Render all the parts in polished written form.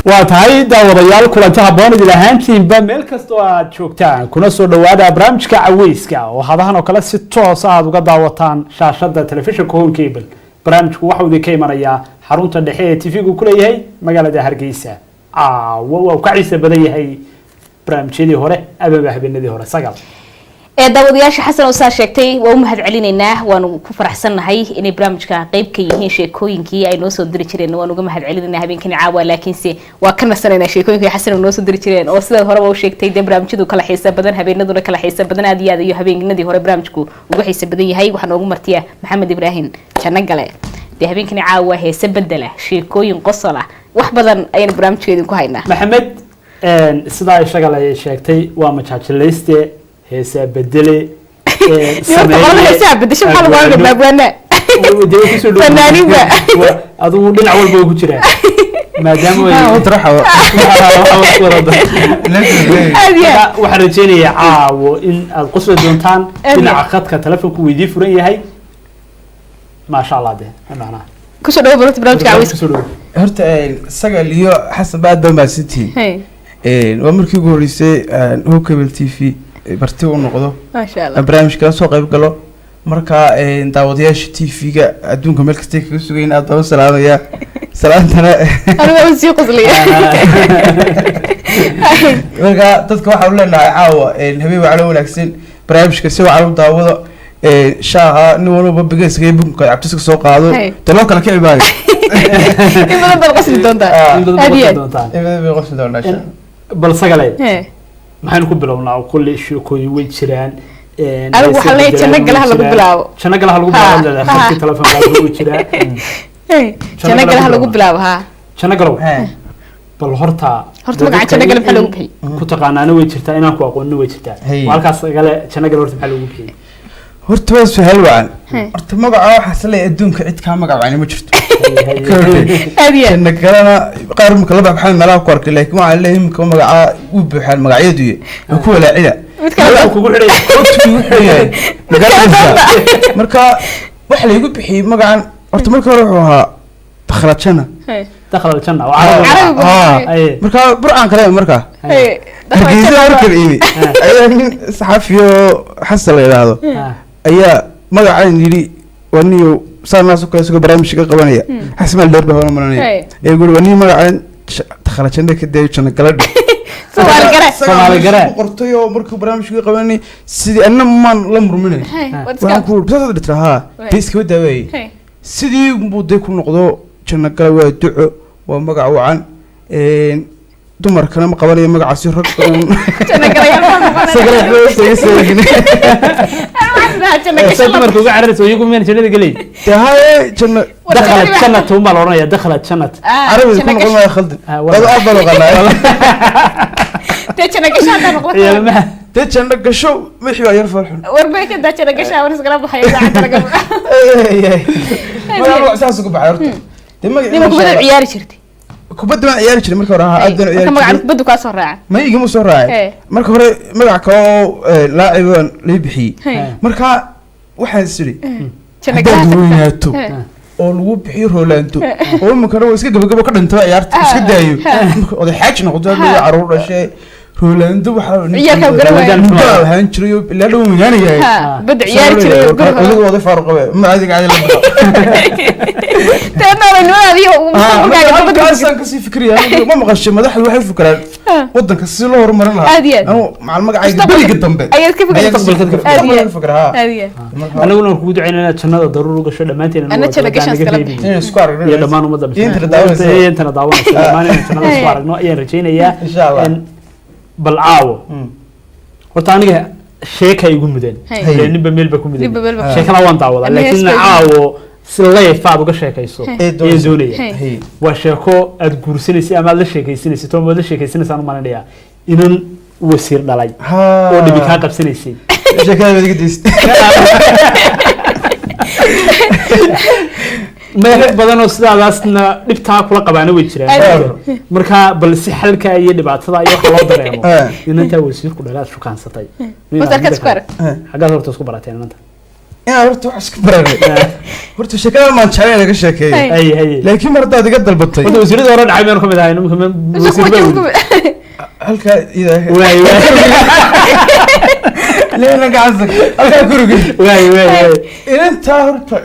waa tahay daawadayaal kulanta habboon idin ahaantiinba meel kastoo aad joogtaan kuna soo dhawaada barnaamijka caweyska oo hadahan oo kale si toos aad uga daawataan shaashada telefishinka Home Cable. barnaamijku waxa uu idinka imanayaa xarunta dhexe ee TV-gu ku leeyahay magaalada Hargeysa. waa ka ciise badan yahay barnaamijyadii hore ama habeenadii hore sagal. daawadayaasha xasan oo saa sheegtay waa u mahad celinaynaa waanu ku faraxsanahay inay barnaamijka qayb ka yihiin sheekooyinkii ay noo soo diri jireen waanu uga mahad celinaynaa habeenkii caawa laakiinse waa ka nasanaynaa sheekooyinkii xasan oo noo soo diri jireen oo sida hore u sheegtay barnaamijyadu kala xiiso badan habeenaduna kala xiiso badan aad iyo habeenadii hore barnaamijku ugu xiiso badan yahay waxaan ugu martiyaa Maxamed Ibrahim Janagale habeenkii caawa heesa bedela sheekooyin qosol ah wax badan ayaan barnaamijkeedin ku haynaa Maxamed sida ay shaqalay sheegtay waa majaajilayste heesa bedele heesa bedesho waxa lagu oran baabwana fanaaniga aduu dhinac walba ku jira maadaama ay taraxo waxaan rajeynayaa caawo in aad qosla doontaan dhinaca khadka telefoonku weydii furan yahay ما شاء الله ده معنا كسر دو برنامج برنامج عاوز horta sagal iyo xasan baad baa city waa markii ugu horeysay Home Cable TV barti u noqdo ma sha Allah barnaamijka soo qayb galo marka daawadayaasha TV-ga adduunka meel kasta kaga sugayn aad u salaamaya salaantana ana sii qosliya marka dadka waxa uu leenahay caawa habeen waxa wanaagsan barnaamijka si waxa uu daawado شاها نورو ببجس جاي بوم كي عبتسك سوق هذا تلاقي لك إيه باي إيه بدل بقصد دونتا إيه بدل بقصد دونتا بالسجلين ما حنكون بلونا وكل شيء كوي ويتشران أنا وحلي شنق لها لقو بلاو شنق لها لقو بلاو ده خلي تلفون بلاو ويتشران شنق لها لقو بلاو ها شنق لو بالهرتا مقع شنق لها لقو بحي كنت قانا ويتشرتا أنا كوا قلنا ويتشرتا والكاس قال شنق لها لقو بحي horta waa su'aal waan horta magaca waxa salay adduunka cid ka magac aan ma jirto kalena qaar marka la baxay meelaha ku arkay laakiin waxa leeyahay marka magaca uu buuxaan magacyadu ku walaacida mid kale kugu xidhay marka waxa la igu bixiyay magacan horta marka hore wuxuu ahaa dakhlajana dakhlajana marka burcaan kale marka dakhlajana markii ayaan saxafiyo xasan la yiraahdo ayaa magacaan yiri waniyo saanaas oo kale soo barnaamijka qabanaya xasmal dheer baa maranaya ee guri waniyo magacaan takhalajana ka deeyay galadh Soomaali gara qortay oo markuu barnaamijka qabanay sidii annaman la murminay waxaan ku bisada dhiraha biiska wadaaway sidii muddo ku noqdo jana gala waa duco waa magac wacan dumarkana ma qabanay magacaasi rag jana dumarku uga cararayso iyagu meen jannada galay tahay janna dakhalat jannatu ma la oranaya dakhalat jannat arabi ku noqon waa khaldan wada afdal qanaa jana gashaa noqdo jana gasho wixii waa yar farxun warbay ka daa jana gashaa war isla baxay saacada laga ma saas ku baxay horta nima kubada ciyaari jirtay kubada ma ciyaari jiray marka hore aad ciyaari jiray magaca kubada ka soo raaca ma igama soo raacay marka hore magac ka laaciban la bixiyay marka waxaan siri jana gashaa oo lagu bixiyo Rolando oo marka hore iska gabagabo ka dhinto ciyaarta iska daayo oday xaaj noqdo caruur dhashay Rolando waxa ciyaarka garaway waxaan jiray ilaa dhow wanaanayay bad ciyaar jiray adigu wada faaruq ma adiga caadi la baxo taana wanaadiyo markaasaan ka sii fikriyaa ma maqashay madaxdu waxay fikraan wadanka si loo horumarin lahaa anu macal magacayga bariga dambe ayaad ka fikirtaa anaguna ku duceynaa jannada daruur gasho dhamaanteen ana jannada gasho isku aragno iyo dhamaan umada inta daawanaysa dhamaan jannada isku aragno ayaan rajeynayaa insha Allah bal caawo horta aniga sheeka igu mudan ninba meel ba ku mudan sheekana waan daawadaa laakiin caawo si leeyahay uga sheekayso ee doonaya waa sheeko aad guursanaysi ama la sheekaysanaysi to ma la sheekaysanaysan ma leeyahay inan wasiir dhalay oo dhibi ka qabsanaysay sheekada wadiga diistay meelo badan oo sidaasna dhibta kula qabaana way jiraan marka bal si xalka iyo dhibaatada iyo wax loo dareemo inanta wasiirku dhalaa shukaansatay wasarka iskar xagaa horta isku barateen inanta inaan horta wax iska baranay horta sheekada maan jeclayn laga sheekeeyo laakiin mar haddaad iga dalbatay wada wasiirada hore dhacay meel ka mid ahay halkaa leena gacansa halkaa gurigay inantaa horta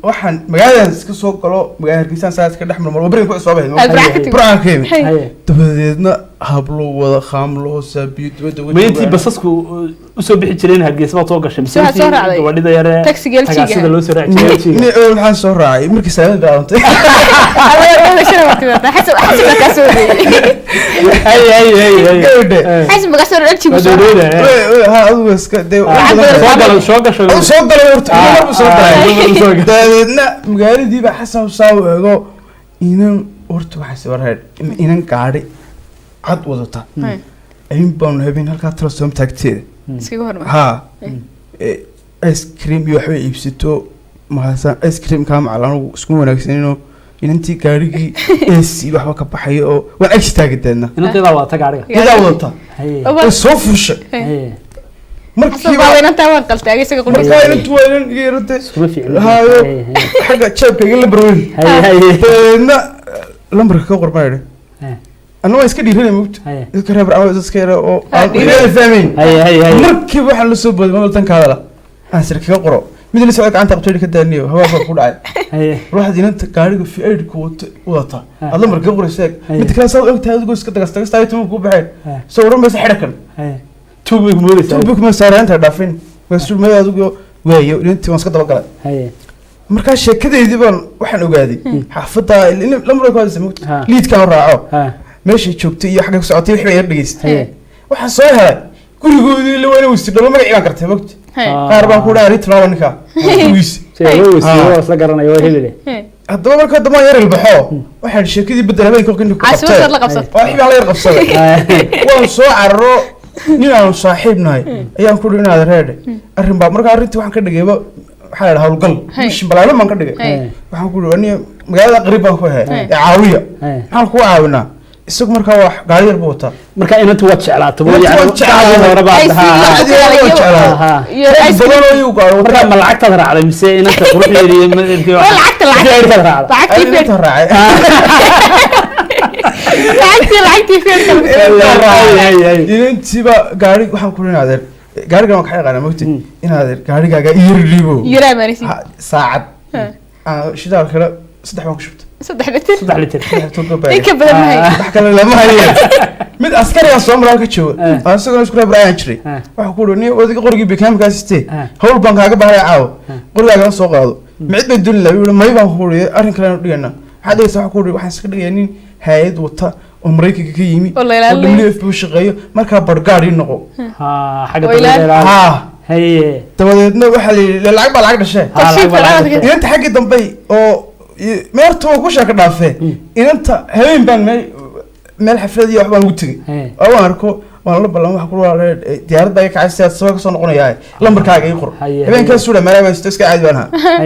waxaan magaaladan iska soo galo magaalada Hargeysa saas ka dhex marmo bariga ku soo baxay burcaankeemi dabadeedna hablo wada khamlo saabiyo dibadda ma intii basasku u soo bixi jireen Hargeysa ma soo gashay mise gabadhida yare taxi loo soo raacay waxaan soo raacay markii salaad daawantay حسب بقى صار أكتب ها هو اسكت ده soo gashay soo galay horta soo galay daadna magaaladii ba xasan soo eego inan horta waxa soo raad inan gaari cad wadata ayin baan habeen halka tala soo taagteeda iskaga hormar ha ice cream iyo waxa iibsato maasan ice cream ka macalano isku wanaagsanino inantii gaarigii AC waxba ka baxay oo waan agsi taagadeedna inanteeda waa gaariga ida wadata soo fushay markii baa inanta waan qaltay isaga qulay markaa intu weyn geerade iskuma fiicin hayo xaga jeebkayga la barweyn na lambarka ka qormayde anoo iska dhiiranay mugta iska reeb ama iska yara oo aan fahmin markii waxaan la soo booday ma tan ka hadala aan sirka qoro mid la soo gacanta qabtay ka daaniyo hawaaba ku dhacay ruuxda inanta gaariga fi aid ku wadata adla markaa qoraysaa mid kale soo ogtahay adigu iska dagastay tuu ku baxay soo waran bas xidhakan tuubik ma saaranta dhaafin wasu ma adigu waayo intii waan iska daba galay markaa sheekadeedii baan waxaan ogaaday xaafada lamro ka hadasay mugta liidka raaco meeshii joogtay iyo xagga ku socotay wixii ay dhageystay waxaan soo helay gurigoodii la wayna wasti dhalo magac iiban kartay mugta qaar baan ku dhaari tiro ninka wiis la garanayo hebele haddaba markaa dama yar ilbaxo waxaan sheekadii bedel habeenkii qofkii ku qabtay waxii baan la yar qabsaday waan soo carro nin aan saaxiib nahay ayaan ku dhinaad reede arrin baa markaa arrintii waxaan ka dhigayba waxa la hawlgal mishin balaalo man ka dhigay waxaan ku dhigay magaalada qariib baan ku ahay caawiya maxaan ku caawinaa isagu markaa wax gaari yar buu wataa marka inantu waa jeclaato hore baa marka ma lacagtaad raacday mise inanta quruxdeedii lacagtii inantiiba gaari waxaan ku dhinaadeen gaarigan waan ka yaqaanaa mogti inaad gaarigaaga iyar riibo saacad shidaal kale 3 baan ku shubtay 3 litir ka badan mahay wax kale lama hayo mid askari ah soo maraa ka jooga asagoo isku rabraan jiray waxa ku dhunay wadiga qorigii bikaamkaas istee hawl baan kaaga baahay caaw qorigaaga soo qaado mid bay dul la yiri may baan ku dhigay arrin kale aan dhigana waxa waxa ku dhigay waxaan iska dhigay nin hay'ad wata oo Mareykanka ka yimi oo WFP u shaqeeyo markaa bargaari noqo xagga haye dabadeedna waxa la lacag baa lacag dhashay inta xagga dambe oo meerto ku shaka dhaafay inta habeen baan meel xaflad iyo wax baan ugu tagay oo waan arko waan la ballan wax ku walaal diyaaradda ay kacay siyaasad soo ka soo noqonayaa lambarkaaga ii qor habeenkaas suuda meelaha iska caadi baan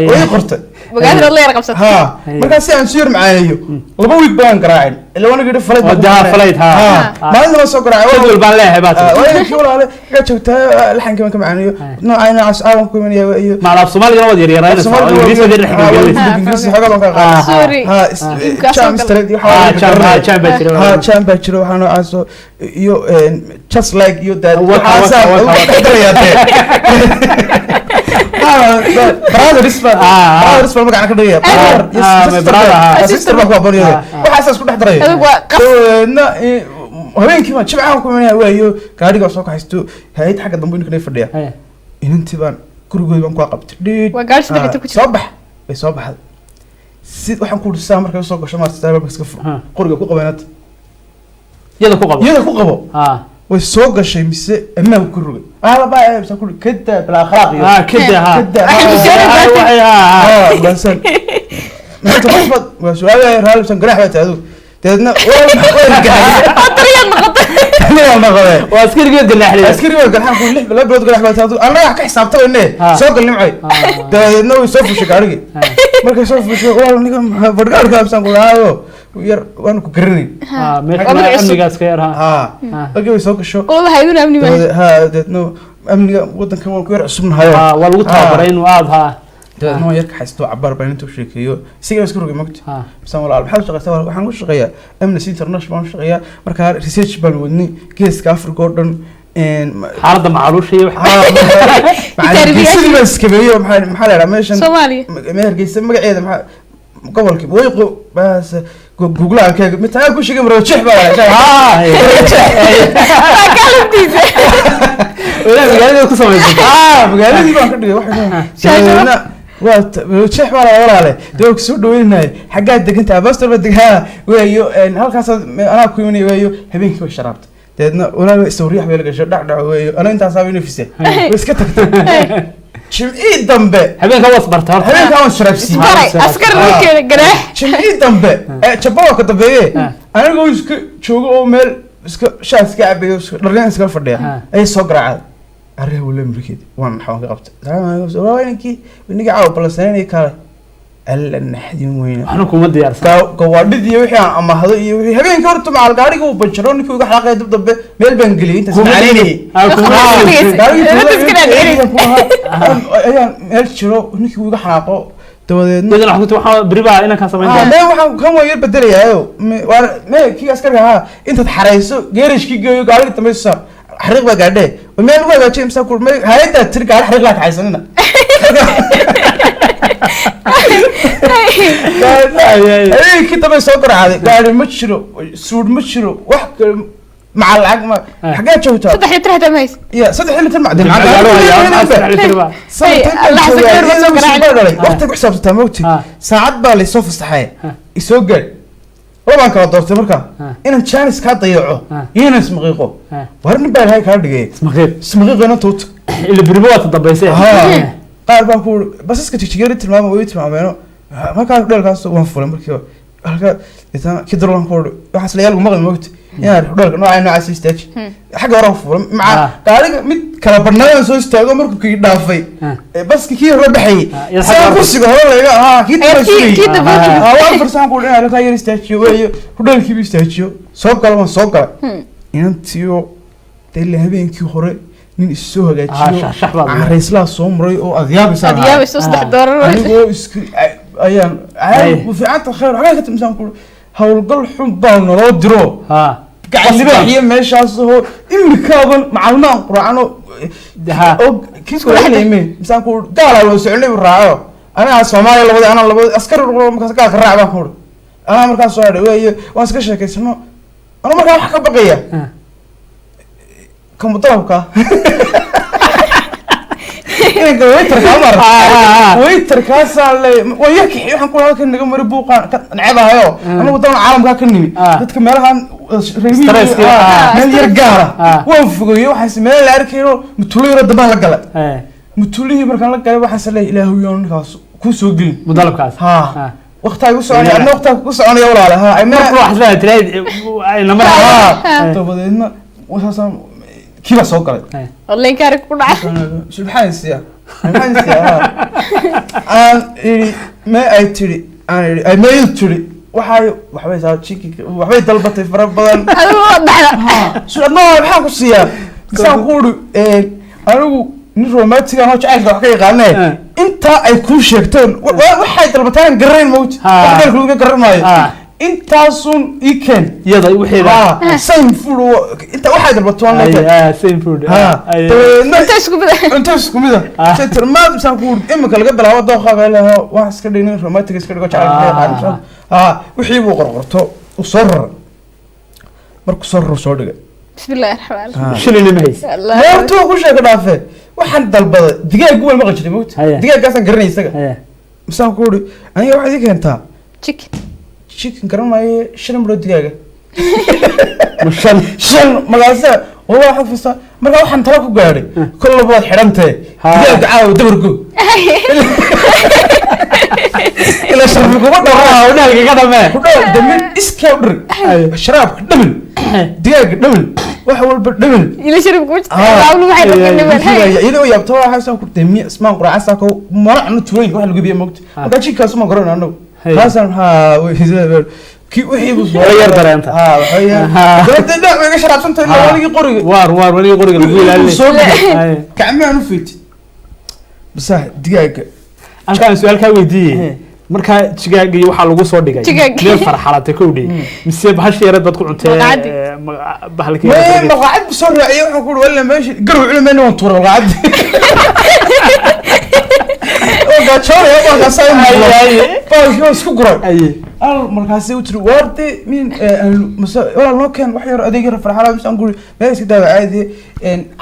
way qortay magaalo la yar qabsatay ha marka si aan soo macaanayo 2 week baan garaacay ila wana gidi falayd maalin ma soo garaacay wal baan leeyahay baad way ki walaal ka joogtaa laxanka ka macaanayo noocayna asaaban ku imanaya iyo maalaaf Soomaaliga wad yaryarayna Ingiriiska dhex Ingiriiska xogaa baan ka qaaday sorry ha champions jiro waxaan aaso iyo just like you that brother is magacana ka dhigaya sister baa ku abonaya waxa isku dhex daray habeenkii ma jibcaan ku imanaya waayo gaariga soo kaxaysto hay'ad xagga dambe inuu fadhiya inantii baan gurigood baan ku qabtay waa gaar saddex ku soo bax way soo baxday sid waxaan ku dhisaa markay soo gasho maartay iska fur qoriga ku qabanad yada ku qabo way soo gashay mise ammaan ku rugay ala baa ay soo ku kada bala akhlaaq kada basan maanta qofad waa su'aalaha raalibsan garax taadu deedna waa askariga garaxlay garaxan ku lix bilood garax baa taadu anaga ka xisaabtayne soo gal nimcay deedna way soo fushay gaarigi markay soo fushay waa niga bargaarka absan ku haayo yar waan ku garanay meesha amnigaas ka yar okay way soo gasho oo waxay u amni ma ha deedna amniga wadankan waan ku yar cusubnahay waa lagu tababaray inuu aad ha dadna waan yarka haysto cabaar baan intuu sheekeeyo isaga iska rogay magta misaan walaal maxaa shaqaysaa waxaan ku shaqeeyaa Amnesty International baan shaqeeyaa marka research baan wadnay geeska Afrika oo dhan xaaladda macaluusha iyo waxa iskabeeyo maxaa la meeshan Soomaaliya mehergeysa magaceeda maxaa gobolkii wayqo baas Google aankaaga mid ku sheegay maroojeex baa magaalada ku sameeyay magaaladii baan ka dhigay waxaan وشيخ ولا ولا له دوك سود وينه حاجات دقنتها بس تبى دقها ويو هالكاس أنا كويني ويو هبينك وشربت تدنا ولا سوريح ولا كشر دع ويو أنا أنت صابيني في سه بس كتك شمعي دمبه هبينك هو صبرت هبينك هو شرب سي أسكر ممكن جرح شمعي دمبه شباب كتبيه أنا أقول شو أو مل شاس كعبي رجعنا سكر فرديه أي صقر عاد أريه ولا مركيد وان حاول قبض تمام وينكي ونيجي عاو بلساني كاره ألا نحدي وين أنا كم مدي أرسل قوارد يوحي أما هذا يوحي هبين كورت مع القاري هو بنشرون كيو حلقة دب ميل بنجلي أنت سمعني ميل شرو نكيو حلقة تودي إذا نحن توحى بربع إنك هسمين ما هو كم وير بدري ياهو ما كي أسكر ها أنت تحرسه غيرش كي جو قاري تمسه حرق بقعده وما نقول لك شيء مسكور ما هيدا ترجع حرق لك حيسننا اي كده بيسوقر عادي قاعد مشرو سود مشرو واحد مع العقمه حاجات شوتها صدح يترها تميس يا صدح اللي تلمع وقتك حسابته موتي ساعات بالي صوف استحي يسوق والله كان دورت مركا إن الشانس كان ضيعه هنا اسمغيقه وهرني بقى هاي كان دقيق اسمغيق أنا توت اللي بربوات الضبيسة قال بقول بس اسكت تشجيري تلمام ويت مع بينه ما كان يقول كاس وانفول مركا هلك إذا كده روح نقول واحد سليال ومغل موت يعني يقول نوع عايز يستاج حاجة وانفول مع قال مت كلا برنامج سوي استاجه مركو كي دافي بس كي ربحي سامبوسي هو كده كده أول فرصة نقول أنا كاير استاجيو ويا هذا الكيب استاجيو سوق كلام سوق كلام ينتيو تيل هبين كي خوري من السوق جاتيو عريس لا صومري أو أذياب سامع أذياب يصدق دور أيوة أيام وفي عاد الخير حاجة مثلا نقول هول قل حبان ولا درو قاعد نبيع ماشي أصله إمي كابن معلومة قرآنه أو كيس كل حد يمين مثلا نقول قال لو سألني بالرعاية أنا الصومالي اللي أنا اللي أسكر مكان كراع بقول أنا مركز صار ويا وأسكر شيء كيسمه أنا مركز حكى بقية كم طلبك إنك ويتر كامر ويتر كاسال وياك إحنا نقول هذا كنا نقول ربوقا نعبها يو أنا قلت عالم كأني تتكمل عن ريمي من يرجعها وانفقوا يو حس من الأركيرو متولي رد بالك قلة متولي بركان لك قلة وحس له إله يوم كاس كوسو قل مضلب كاس وقتها يوصل أنا وقتها يوصل أنا ولا لا ها ما كل واحد لا تلاقي نمر طب هذا وأساسا كيف أسوق قلة والله إنكارك كله سبحان السيا سبحان السيا ما أيتري أنا ما يتري وحبي صار شيء وحبي طلبت في ربنا هذا واضح شو ما بحاول السيا سأقول أنا نروماتيك أنا شايف حقيقة أنا أنت أيكون شكتون وحي طلبتان قرين موت وحدك لو قرر ماي أنت أصلا يكن يلا وحيدا سين فود أنت واحد البطوان لك سين فود أنت اسكو ميدا تتر ما بسنقول إما كلا قبل هوا دوخا قالها واحد سكرين روماتيك سكرين قاعد على وحيبو قرقرته وصر مركو صر وصدق بسم الله الرحمن الرحيم شنو اللي مهيس ما تو كل شيء كذا waxaan dalbaday digaag guul ma qajday moot digaagaasan garanaysaga misaan ku uri aniga waxa idin keentaa chicken garanaayo shan maro digaaga shan magaasa waa xafisa marka waxaan tala ku gaaray kullu baad xirantay digaag caaw dabarku ila sharbi kuma dharaa wadaalka ka dhamee ku dhaw damin iska dhir sharaabka dhamin digaag dhamin wax walba dhamin ila sharbi ku taawlu waxay dhamin ila yaabto waxa soo ku demi ismaan quraacasa ko maracno tuuray wax lagu biyo moogto marka chicken soo ma garanayno haasan ha kii wixii buu Waa yar dareenta. dabada dhac way ga sharaabsantay ilaa waligii qoriga waligii qoriga lagu ilaalinay soo baxay gacmahan u fiiti basa digaaga halkaan su'aal ka weydiiyay marka jigaaga iyo waxa lagu soo dhigay meel farxalatay ku dhig mise bahashi yarad bad ku cuntay bahalkii ma qacad soo raaciyay waxa ku wala meeshi garow cilmeena waan tuuray qacad oo gaajooy oo ka saayay baasho isku guray al markaas uu tiri wardi min wala loo keen wax yar adeeg yar farxalad mis aan guri meel iska daawacaadi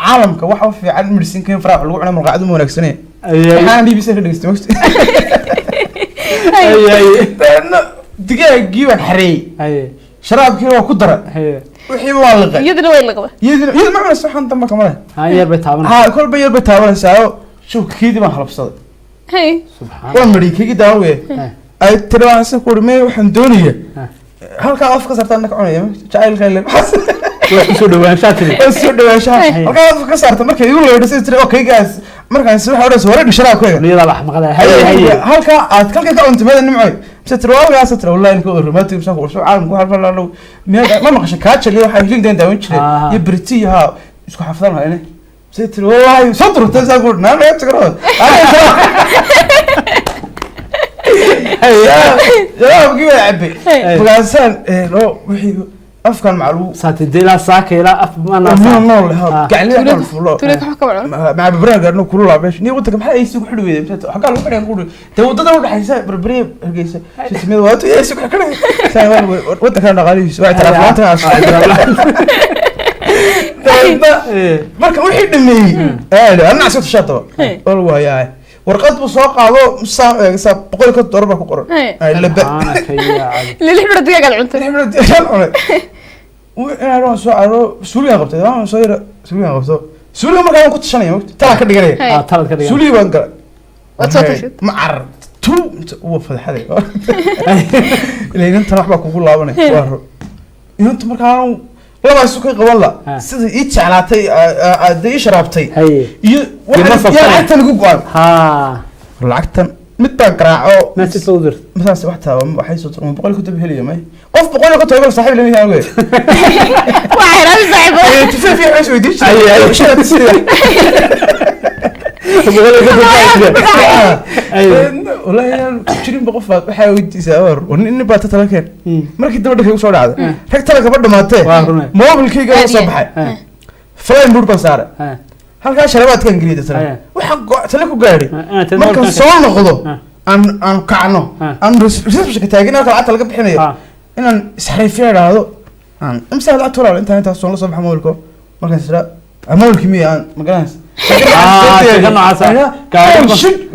caalamka waxa u fiican medicine kan farax lagu cuno marqacad ma wanaagsanay waxaan dhiibisay ka dhigtay waqti digaagii waan xareeyay sharaabkii waa ku dara wixii waa la qay iyadana way la qaba iyada ma saxan damba kamale yar bay taaban kolba yar bay taabanaysaa shubkiidii baan halabsaday subxaan waa marikii daawe ay tiraan sa kurmay waxaan doonaya halka afka sartaan ka cunaya jacayl khayl way soo dhawaanshaa tiri soo dhawaanshaa halka afka sartaan markay igu leedahay tiri okay guys markaan si waxa oranaysa wareeg sharaabkayga niyada wax maqada halka aad kalka ka cuntimada nimcay ستروالها ستر والله إنك الرماتي بسافر وسوق عالم كل حرف لا لو ما نقش كاتش اللي هو حيجين ده داون شيء يبرتي ها إسكو حفظنا هنا ستر والله صدر تزاقور نعم لا تقرأ يا بقي عبي بقاسان لو وحي أفكار معلوم ساتدي لا ساكي لا أف ما نول قاعد لي تريك حكم مع ببران قالوا كلوا باش ني قلت لكم حق يسوق حلو حق قالوا بحنا نقول تو ضد ولا حيسا بربري هرجيسه شو اسمه واتو يسوق حكنا ثاني وانت كان غالي سواء تلفونات marka wixii dhameeyay ana asoo shato oo waayay warqad buu soo qaado sa boqol ka dollar ku qoran ay laba lix bilood digaag aad cuntay lix bilood digaag cunay وأنا سؤال سوريا قبته أنا صاير سوريا قبته سوريا ما كان كنت شنيا ترى كدقري ترى كدقري سوريا بانقر وتصوت ما عرف تو هو في هذا اللي أنت راح بقول الله بني وارو أنت ما كانوا والله سوق والله سيد إيش علاتي أدي شرابتي يا حتى نقول ها لعكتن متبقرا أو ما تصدر مثلا سبحتها وحي صوت بقول كتب هلية ماي قف بقول كتب يقول صاحب اللي هنا وين واحد هذا صاحبه تفهم في عيش ويديش أي شو تسير بقول كتب والله أنا شرين بقف بحاول يتساور وإني باتتلكن مركي دمر كيف صار هذا هيك تلك برضه ما تي مو بالكيك صباح فلان برضه صار halka sharabaad kan galiida tara waxa tala ku gaari marka soo noqdo aan kacno aan research ka taagina lacagta laga bixinayo inaan isxariifeeyado aan imsa lacag tola inta soo la soo baxmo walko marka sira amoolki miya magalas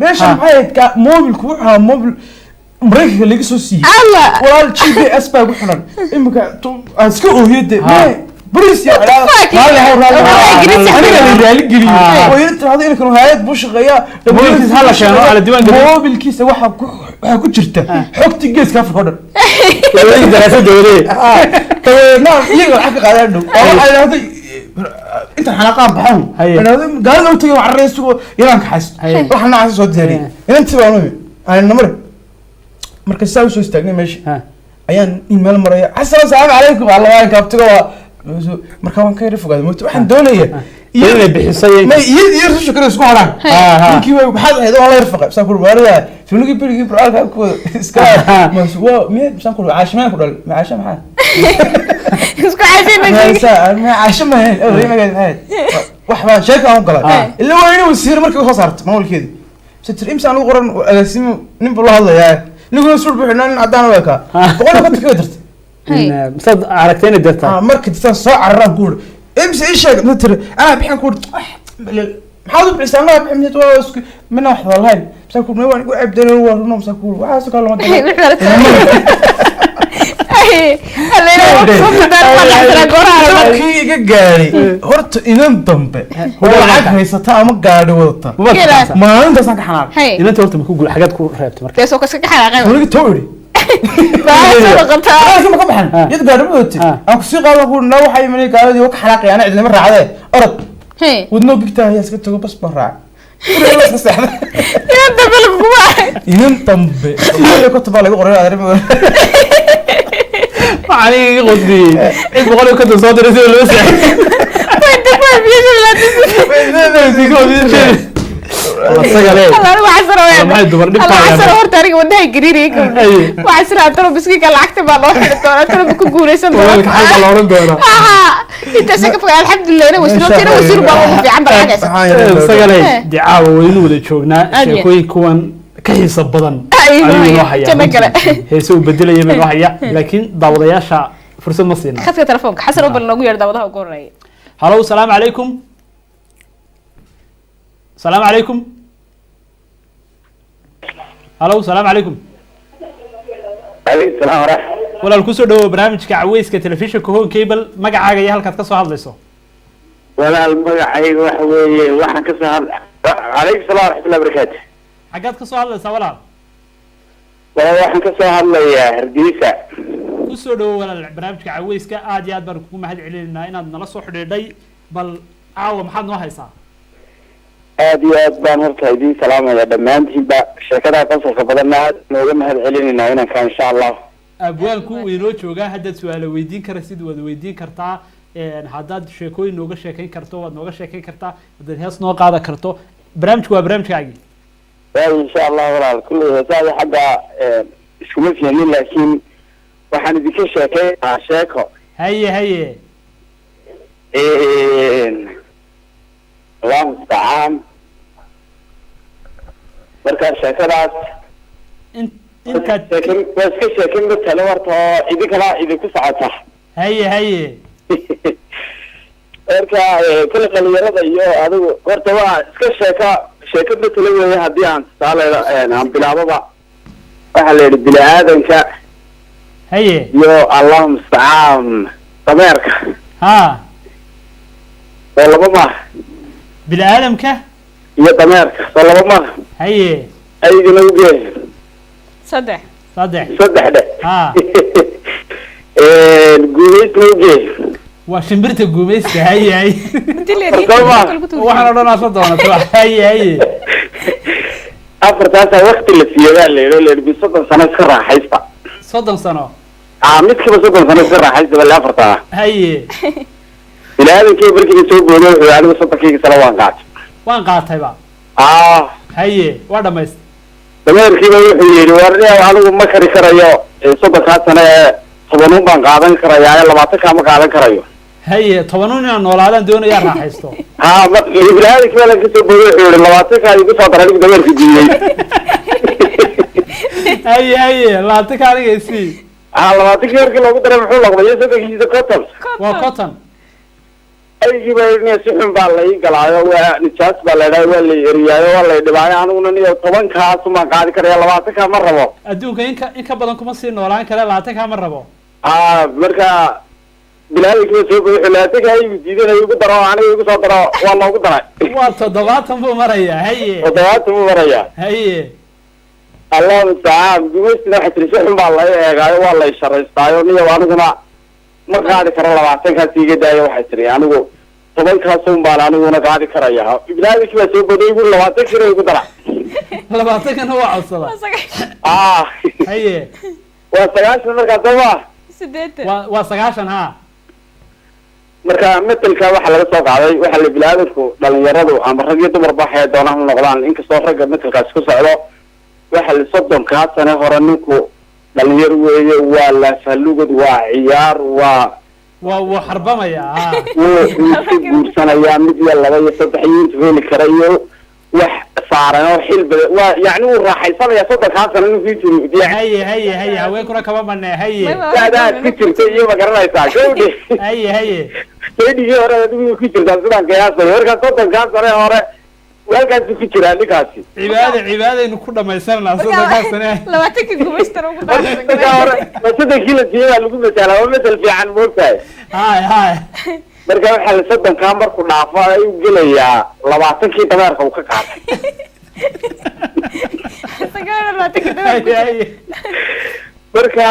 meesha maxay ka mobilku waxa mobil mareyka laga soo siiyay walaal GPS baa ku xiran imka aan iska ooyade بريس يا علاء هلا هلا اللي قليل وينت هذا إنك نهاية بوش غيا بريس هلا كانوا على ديوان مو بالكيس واحد كنت جرته حكت الجيس كاف الخضر كذا دراسة دوري نعم يقول حقق على إنه هذا أنت حلقان بحهم أنا هذا قال لو تيجي مع الرئيس يلانك حس وإحنا عايز صوت ذري أنت بعمري أنا النمر مركز ساوي شو استغني ماشي أيان إيميل مريا السلام عليكم والله ما كابتكوا marka waan ka yiri fogaad mooti waxaan doonayaa inay bixisay ma yir shukr isku haran ninkii way waxaad ahayd oo la yarfaqay san kul baariya filigi biligi braalka ku iska ma soo mid san kul caashmaan ku dhal ma caasha maxaa isku caashmaan ma caasha ma hay oo ima gaad hay wax baan sheeka aan galay illa waa inuu wasiir markii soo saarto maamulkeedii sitir imsaan ugu qoran agaasimo nin buu la hadlayaa niguna sul bixinaan cadaan weeka boqol ka tikirta مسد عرفتين الدرتا مركز تسا عرّان كور امس ايش نتر انا بحين كور حاضر بسنا بحين تواسك من واحد والله بس كور ما يقول عبد الله ونوم سكور وحاسك الله ما كي قاري هرت إنن ضمبة هو عاد هيستا ما قاري وضتا ما أنت سانك حناق إذا أنت قلت بكون حاجات كور رابط مركز بس وكسك حناق ولقيت توري ما كبحن يتقارب وتي أنا كسي قالوا أقول نو حي مني قالوا دي وك حلاقي أنا عندنا مرة عادي أرد ودنو بيكتها هي سكت تقول بس برا ينتم بالقوة ينتم اللي كنت بالي قرر أدري علي قصدي إيش بقولوا كنت صادر يصير لوسع والله وعسر وعسر هو تاريخ وده يجري وعسر هترى بس كي كالعكت بقى الله ترى بكون جوريسن انت سكف الحمد لله انا وسيرو بقى في عم بالعكس سغلي دعاوه وين ودا جوجنا شيكوي كوان كحيس بدن ayuu haya heesuu bedelay mid waxaya laakiin daawadayaasha fursad ma siina khafka telefoonka xasan oo bal noogu yeer daawadaha ugu horeeyay halo salaam alaykum salaam alaykum halo salaam alaykum alaykum salaam warax walaal ku soo dhawo barnaamijka caweyska telefishinka Home Cable magacaaga iyo halkaad ka soo hadlayso walaal magacayga waxa weeye waxaan ka soo hadlay alaykum salaam waraxmatullahi wabarakaatuh xagaad ka soo hadlaysaa walaal walaal waxaan ka soo hadlayaa Hargeysa ku soo dhawo walaal barnaamijka caweyska aad iyo aad baan kugu mahad celinaynaa inaad nala soo xidhiidhay bal caawa maxaad noo haysaa aad iyo aad baan horta idin salaamaya dhammaantiinba sheekada qasalka badanna aad nooga mahad celinaynaa inaan ka insha Allah abwaalku inoo joogaa haddaad su'aalo weydiin karaysid waad weydiin kartaa haddaad sheekooyin nooga sheekayn karto waad nooga sheekayn kartaa haddaad hees noo qaadan karto barnaamijku waa barnaamijkaagii إن شاء الله ولا كل هذا حاجة اسمه فيني لكن وحنا ذيك الشيء عشاكه هي الله المستعان مركز شكرات انت بس كشكل بالتلورت إذا كلا إذا كسعته هي مركز كل قليل هذا هذا ورتوا كشكا sheekada tala weeye haddii aan tusaale aan bilaababa waxaa la yidhi bini aadanka haye iyo allahu mustacaan dameerka ha soo laba maaha bini aadamka iyo dameerka soo laba maaha haye aydina ugee saddex dhe ha guumaysna ugee waa shimbirta guumayska haye waxaan odhanaa doonaa haye afartaasa waqti la siiyay la yidhi 30 sano iska raaxaysta 30 sano midkiiba 30 sano iska raaxaysta bal afartaa haye ilaahinkii barkii soo gooday wuxuu anigu 30 sano waan qaatayba haye waa dhamaystay dameerkiiba wuxuu yidhi warniya anigu ma kari karayo 30 sano tobanun baan qaadan karayaa 20 ka ma qaadan karayo haye tobanun inaan noolaadaan doonayaa raaxaysto ibraahim kale ka soo booday wuxuu yidhi 20 ka igu soo daray dameerka diiyay haye 20 ka aniga isii 20 ka markii loogu daray muxuu noqday saddexiisa cotton waa cotton aygiiba inay si xun baa la ii galaayo waa nijaas baa la dhahay waa la eriyaayo waa la dhibaayo aniguna niyo 10 kaas ma qaadi karaya 20 ka ma rabo adduunka in ka badan kuma sii noolaan kara 20 ka ma rabo marka bilaalkii soo bixi laatay ay diidanay ugu daro aniga ugu soo daro waa loogu daray waa 70 buu maraya haye 70 buu maraya haye Allah musta'an gumeysna waxa tirsi xun baa la eegaayo waa la sharaystaayo niyo aniguna ma qaadi karo 20 ka siiga daayo waxa tiri anigu 10 ka soo baan aniguna qaadi karaya bilaalkii soo bixi ugu 20 kiro ugu dara 20 kana waa cusub haye waa 9 marka daba waa 9 ha marka metelka waxa laga soo qaaday waxa la bilaadanku dhalinyaradu ama rag iyo dumar baa hay doonaan noqdaan inkastoo ragga metelkaas ku socdo waxa la 30 ka sano hore ninku dhalinyar weeye waa la falugad waa ciyaar waa xarbamaya wuu guursanaya mid iyo laba iyo saddex iyo heli karayo wax saaran oo xilba waa yaani uu raaxaysanaya 30 ka sano inuu fiijiyo haye haweenkuna kaba manay haye dad ku jirta iyo ma garanaysaa gowdhi haye sayidii hore adigu ku jirta sidaan qiyaasay marka 30 ka sano hore walkaas ku jira ninkaasi cibaadaynu ku dhamaysanaa 30 ka sano 20 ki gumeystaro ugu hore masada kila jiiba lagu mesela waa mesel fiican moogtahay haye marka waxa la 30 ka marku dhaafo ay u gelayaa 20 kii dameerka uu ka qaatay sagara 20 kii dameerka marka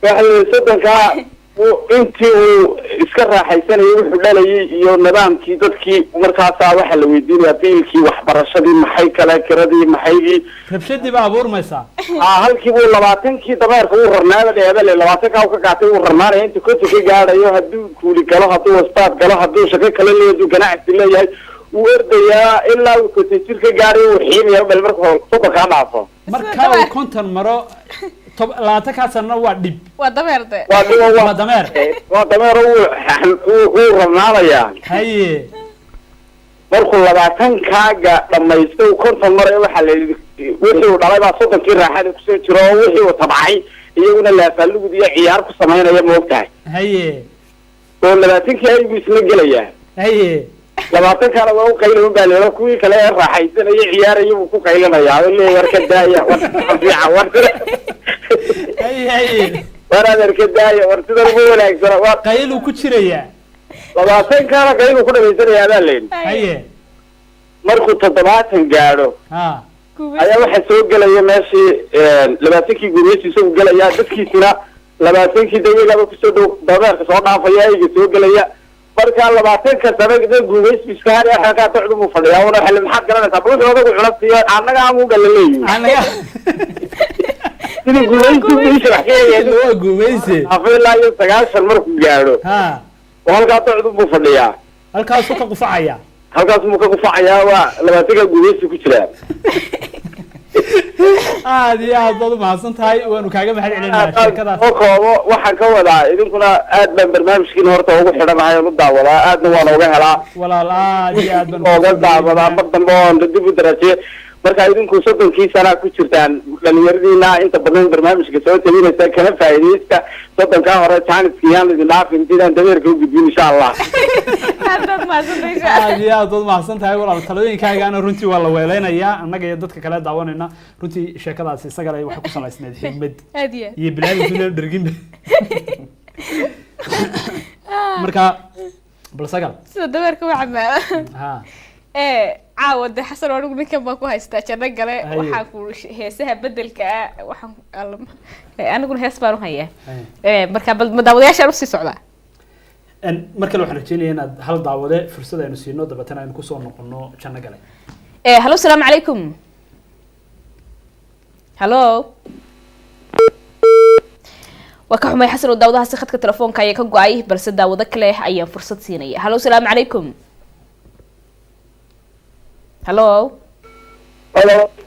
waxa la 30 ka intii uu iska raaxaysanayay wuxuu dhalayay iyo nidaamkii dadkii markaasaa waxaa la weydiinayaa biilkii waxbarashadii maxay kale kiradii maxaygii rabshadii baa abuurmaysaa halkii buu 20kii dameerka uu rarnaada dheebale 20ka uu ka qaatay uu rarnaanaya inta konti ka gaadhayo hadduu kuuli galo hadduu wastaad galo hadduu shaqo kale leeyahay ganacsi leeyahay uu ordayaa ilaa uu konti jir ka gaadhayo uu xiimaya bal markuu soddonkaa dhaafo marka uu konton maro 20 sano waa dhib waa dameerde waa dameer waa dameer uu rarnaanaya haye markuu 20kaaga dhamaysto konton maro waxaa la yidhi wixii uu dhalay baa 30kii raaxada kusoo jiro oo wixii uu tabcay iyaguna laafaalugud iyo ciyaar ku samaynaya moogtahay haye oo 20kii ayuu isla gelayaa haye 20kana waa u qaylo baa leeyahay kuwii kale ee raaxaysanaya ciyaaraya uu ku qaylanayaa oo leeyahay warka daaya war haye war adeerka daaya war sidoo ugu wanaagsan waa qayl ku jiraya 20kana qayl ku dhameysanayaa baa leeyahay haye markuu 70 gaadho ayaa waxa soo galaya meeshii 20kii guriyadiisa uu galaya dadkiisina 20kii dawiilaba ku soo dhow dameerka soo dhaafaya ay soo galaya marka 20ka sanad guuleys iskaari waxa ka tacdu mu fadhiyaa oo xil maxad garanaysa bulshada ugu cunaftiyo anaga amu galaleeyo anaga sidii guuleys waxyeeyay waa guumaysi afilaa iyo 9 markuu gaadho oo halka tacdu mu fadhiyaa halkaas uu ka qufacaya halkaas uu ka qufacaya waa 20ka guuleys ku jira aad iyo aad baad u mahadsan tahay waanu kaaga mahad celinaa sheekadaas waxaan ka wadaa idinkuna aad baan barnaamijkiina horta ugu xidhanahay oo u daawadaa aadna waan uga helaa walaal aad iyo aad baan uga daawadaa mar dambe oon dib u daraje marka idinku 30kii sana ku jirtaan dhalinyaradiina inta badan barnaamijka soo tabinaysa kana faa'iideysta 30ka hore jaaniskiyaan idin dhaafin sidaan dameerka u gudbin insha Allah aad iyo aad baad mahadsan tahay walaal talooyinkaagana runtii waa la weeleynayaa annaga iyo dadka kale daawanayna runtii sheekadaasi isaga leh waxay ku salaysnayd xigmad iyo bilaadina dhergin marka bal sagal sida dameerka waa camaa caawada xasan oo anigu ninkan baan ku haystaa janno gale waxaan ku heesaha bedelka waxaan aniguna hees baan u hayaa marka bal daawadayaashaan usii socdaa markale waxaan rajeynayaa inaad hal daawade fursad aynu siino dabeetana aynu kusoo noqono janno gale hallo asalaamu calaykum hallo waa ka xumay xasan oo daawadaha si khadka telefoonka ayaa ka go-ay balse daawado kale ayaan fursad siinaya hallo asalaamu calaykum hallo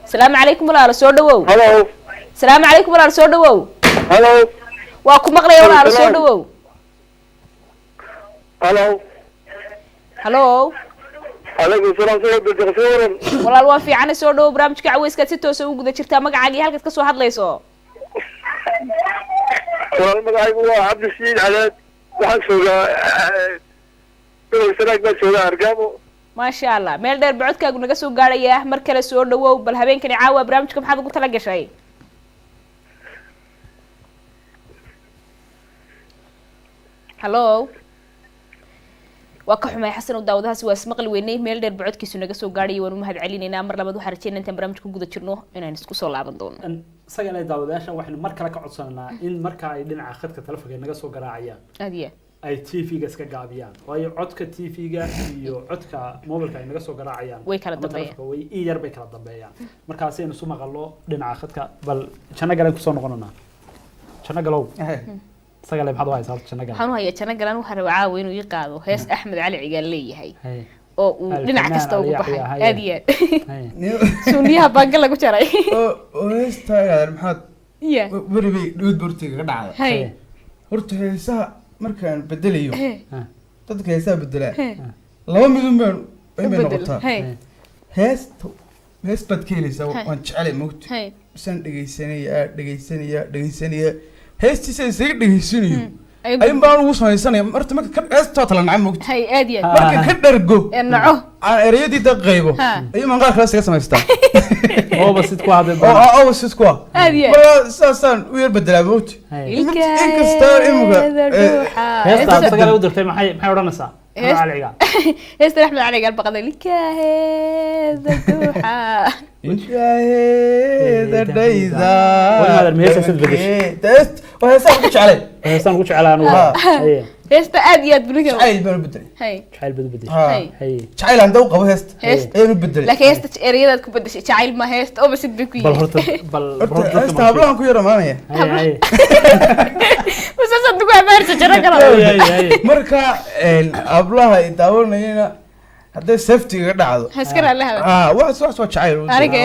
asalaamu calaykum walaalo soo dhawow asalaamu calaykum walaalo soo dhawow waa ku maqlaya walaalo soo dhawow hallo عليكم السلام ورحمة walaal waa fiican soo dhawow barnaamijka caweyska si toos ah u guda jirtaa magacaaga iyo halkaad ka soo hadlayso والله magacaygu waa Cabdi Shiid Calaad waxaan joogaa sanaag baan joogaa Argamo ما شاء الله meel dheer bacodkaagu naga soo gaaraya mar kale soo dhawow bal habeenkani caawa barnaamijka maxaad ugu tala gashay hallo waa ka xumay xasan oo daawadahaasi waa ismaqli weynay meel dheer bacodkiisu naga soo gaaraya waan u mahad celinaynaa mar labaad waxaan rajeynaa intaan barnaamijka ku guda jirno inaan isku soo laaban doono isaga ay daawadayaasha waxaynu mar kale ka codsananaa in marka ay dhinaca khadka telefoonka naga soo garaacayaan adiya ay TV-ga iska gaabiyaan waayo codka TV-ga iyo codka mobilka ay naga soo garaacayaan way kala dambeeyaan way yar bay kala dambeeyaan markaas aynu soo maqallo dhinaca khadka bal janno galan ku soo noqonana janno galow isaga leh maxaad u haysaa janno galan waxaan u hayaa janno galan waxa rabaa caawa inuu ii qaado hees Axmed Cali Cigaal leeyahay oo uu dhinac kasta ugu baxay aadiya suuniyaha bangal lagu jaray oo heestaa maxaad wari bay dhuud burtiga ka dhacday horta heesaha markaan bedelayo dadka heesaha bedelaa laba midun baan bay noqotaa hees baad ka helaysaa waan jeclay moogta isaan dhegaysanaya heestiisa isaga dhegaysanayo ayun baan ugu samaysanaya marta marka ka heestoo tala nacay moogta marka ka dhargo aan ereyadii da qaybo ayuu maan qaar kale isaga samaystaa ooba sid ku hadlay ooba sid ku marka saasaan u yar bedelaa moogta inkasta imuga heesta isaga u dirtay maxay odhanaysaa عليها هستر أحمد علي قال بقدر لك هذا دوحة هذا دايزا وهذا الميسا سد بدش وهسا كوش عليه هسا كوش على أنا heesta aad iyo aad buliga jacayl baan u bedelay hay jacayl bad bedeshay Ha. hay jacayl aan daw qabo heesta Heesta. ayaan u bedelay laakiin heesta ereyadaad ku bedeshay jacayl ma heesta oo basid bay ku bal yihiin horta bal horta heesta hablahan ku yar amaanaya hay masasad ugu abaarsa jara kala hay marka hablaha ay daawanayana hadday safety ga dhacdo haskara la hada wax waa jacayl aniga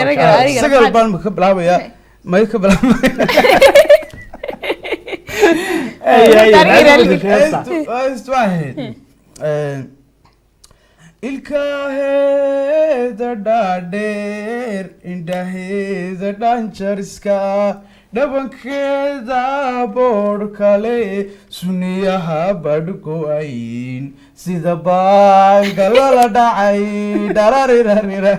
sagal baan ka bilaabaya may ka bilaabaya ilkaheeda dhaadheer indhaheeda dhanjariska dhabankeeda boodh kale suniyaha badhgo-ayn sida baangalala dhacay dhararirarira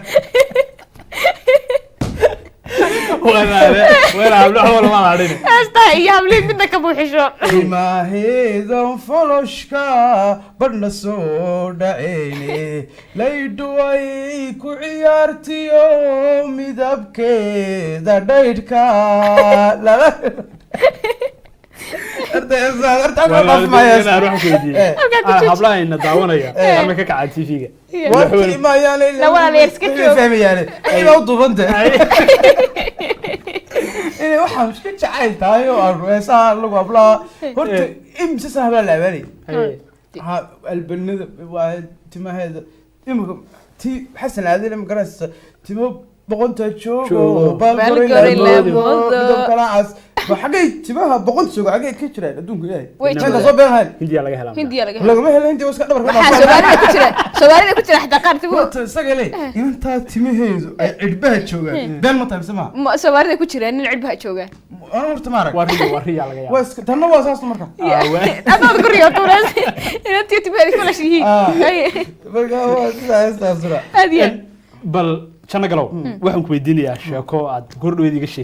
وين عامله ولا ما عارفين heesta iyo habliin midna ka buuxisho ilmaheedan foloshka badhna soo dhaceyne laydhuway ku ciyaartiyo midabkeeda dhaydhka hablaha ina daawanaya ama ka kaca TV-ga waxaan iska jacayl tahay oo aan heesaha lagu hablaha horta imse sahbaa la abaanay albanida waa timaheeda imika ti xasan aadile ma garanaysa timo boqonta joogo baalgoraylamidabkalaacas ma xaggay timaha boqonta joogo xaggay ka jiraan adduunka ilaahay inta soo beenahayn hindiya laga helaa lagama helo hindiya iska dhabar waxaa soomaalida ku jira xataa qaar timu horta isaga le intaa timaheedu ay cidhbaha joogaan been ma tahay mise ma soomaalida ku jira nin cidbaha joogaan ana horta ma arag waa riya laga waa iska tanna waa saas marka adood ku riyo tuuras inantii timaheeda kulash yihiin marka waa sidaa heestaasuna aad iyo bal janna galow waxaan ku weydiinayaa sheeko aad gordhoweed iga sheeg